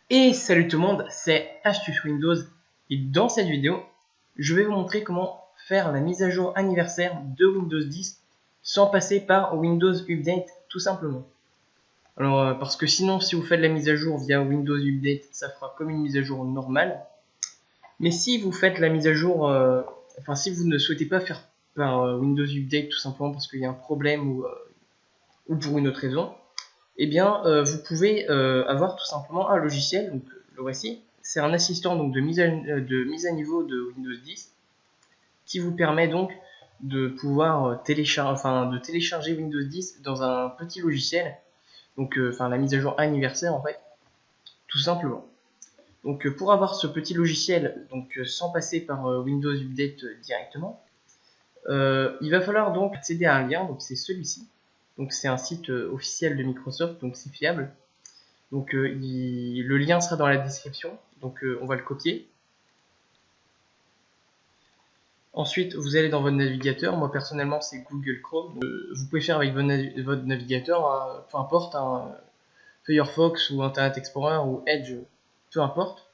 Et salut tout le monde, c'est Astuce Windows et dans cette vidéo, je vais vous montrer comment faire la mise à jour anniversaire de Windows 10 sans passer par Windows Update tout simplement. Alors parce que sinon si vous faites la mise à jour via Windows Update, ça fera comme une mise à jour normale. Mais si vous faites la mise à jour, enfin si vous ne souhaitez pas faire par Windows Update tout simplement parce qu'il y a un problème ou pour une autre raison, eh bien, vous pouvez avoir tout simplement un logiciel, donc le voici. C'est un assistant donc, de mise à niveau de Windows 10 qui vous permet donc de pouvoir télécharger Windows 10 dans un petit logiciel, donc la mise à jour anniversaire en fait, tout simplement. Donc pour avoir ce petit logiciel, donc sans passer par Windows Update directement, il va falloir donc accéder à un lien, donc c'est celui-ci. Donc c'est un site officiel de Microsoft, donc c'est fiable. Donc le lien sera dans la description, donc on va le copier. Ensuite, vous allez dans votre navigateur. Moi personnellement, c'est Google Chrome. Vous pouvez faire avec votre navigateur, peu importe, Firefox ou Internet Explorer ou Edge, peu importe.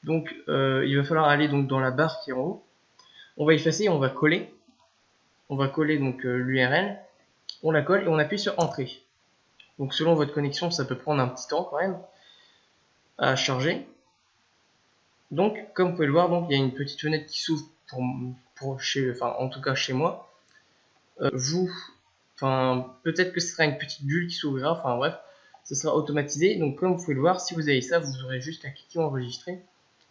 Donc il va falloir aller donc dans la barre qui est en haut. On va effacer, on va coller. On va coller donc l'URL. On la colle et on appuie sur Entrée. Donc selon votre connexion, ça peut prendre un petit temps quand même à charger. Donc, comme vous pouvez le voir, donc, il y a une petite fenêtre qui s'ouvre en tout cas chez moi. Peut-être que ce sera une petite bulle qui s'ouvrira, enfin bref, ce sera automatisé. Donc, comme vous pouvez le voir, si vous avez ça, vous aurez juste à cliquer enregistrer.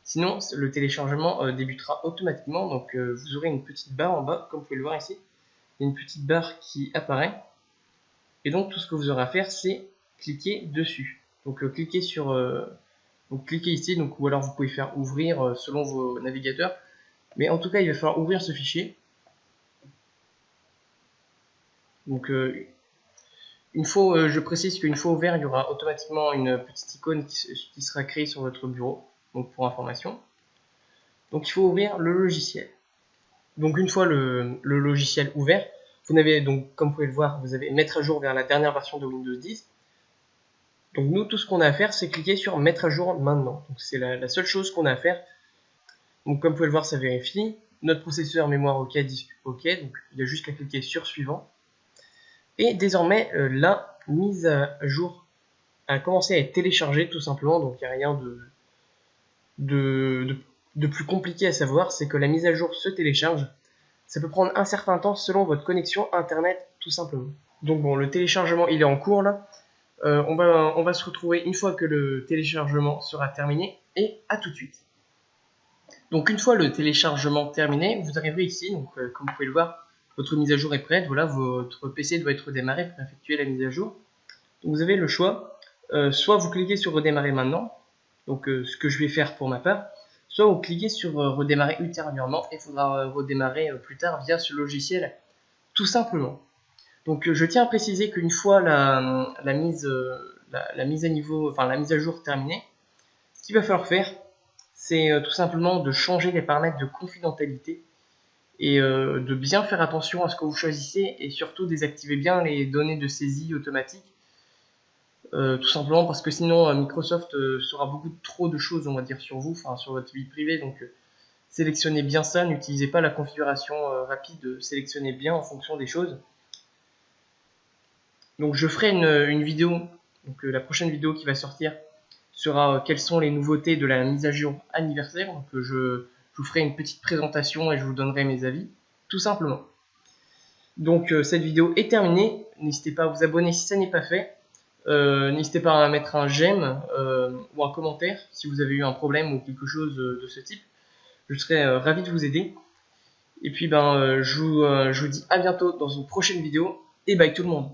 Sinon, le téléchargement débutera automatiquement. Donc, vous aurez une petite barre en bas, comme vous pouvez le voir ici. Il y a une petite barre qui apparaît. Et donc, tout ce que vous aurez à faire, c'est cliquer dessus. Donc, cliquez ici, donc, ou alors vous pouvez faire ouvrir selon vos navigateurs. Mais en tout cas, il va falloir ouvrir ce fichier. Donc, je précise qu'une fois ouvert, il y aura automatiquement une petite icône qui sera créée sur votre bureau, donc pour information. Donc, il faut ouvrir le logiciel. Donc, une fois le logiciel ouvert, vous n'avez donc, comme vous pouvez le voir, vous avez mettre à jour vers la dernière version de Windows 10. Donc, nous, tout ce qu'on a à faire, c'est cliquer sur mettre à jour maintenant. Donc, c'est la seule chose qu'on a à faire. Donc, comme vous pouvez le voir, ça vérifie. Notre processeur, mémoire OK, disque OK. Donc, il y a juste à cliquer sur suivant. Et désormais, la mise à jour a commencé à être téléchargée tout simplement. Donc, il n'y a rien de plus compliqué à savoir. C'est que la mise à jour se télécharge. Ça peut prendre un certain temps selon votre connexion Internet tout simplement. Donc, bon, le téléchargement, il est en cours là. On va se retrouver une fois que le téléchargement sera terminé. Et à tout de suite. Donc une fois le téléchargement terminé, vous arriverez ici, donc comme vous pouvez le voir, votre mise à jour est prête, voilà, votre PC doit être redémarré pour effectuer la mise à jour. Donc vous avez le choix, soit vous cliquez sur redémarrer maintenant, donc ce que je vais faire pour ma part, soit vous cliquez sur redémarrer ultérieurement et il faudra redémarrer plus tard via ce logiciel, tout simplement. Donc je tiens à préciser qu'une fois la mise à niveau, la mise à jour terminée, ce qu'il va falloir faire, c'est tout simplement de changer les paramètres de confidentialité et de bien faire attention à ce que vous choisissez et surtout désactiver bien les données de saisie automatique. Tout simplement parce que sinon Microsoft saura beaucoup trop de choses, on va dire, sur vous, sur votre vie privée. Donc sélectionnez bien ça, n'utilisez pas la configuration rapide, sélectionnez bien en fonction des choses. Donc je ferai une vidéo, donc la prochaine vidéo qui va sortir sera quelles sont les nouveautés de la mise à jour anniversaire. Donc je vous ferai une petite présentation et je vous donnerai mes avis, tout simplement. Donc cette vidéo est terminée. N'hésitez pas à vous abonner si ça n'est pas fait. N'hésitez pas à mettre un j'aime ou un commentaire si vous avez eu un problème ou quelque chose de ce type. Je serai ravi de vous aider. Et puis je vous dis à bientôt dans une prochaine vidéo. Et bye tout le monde.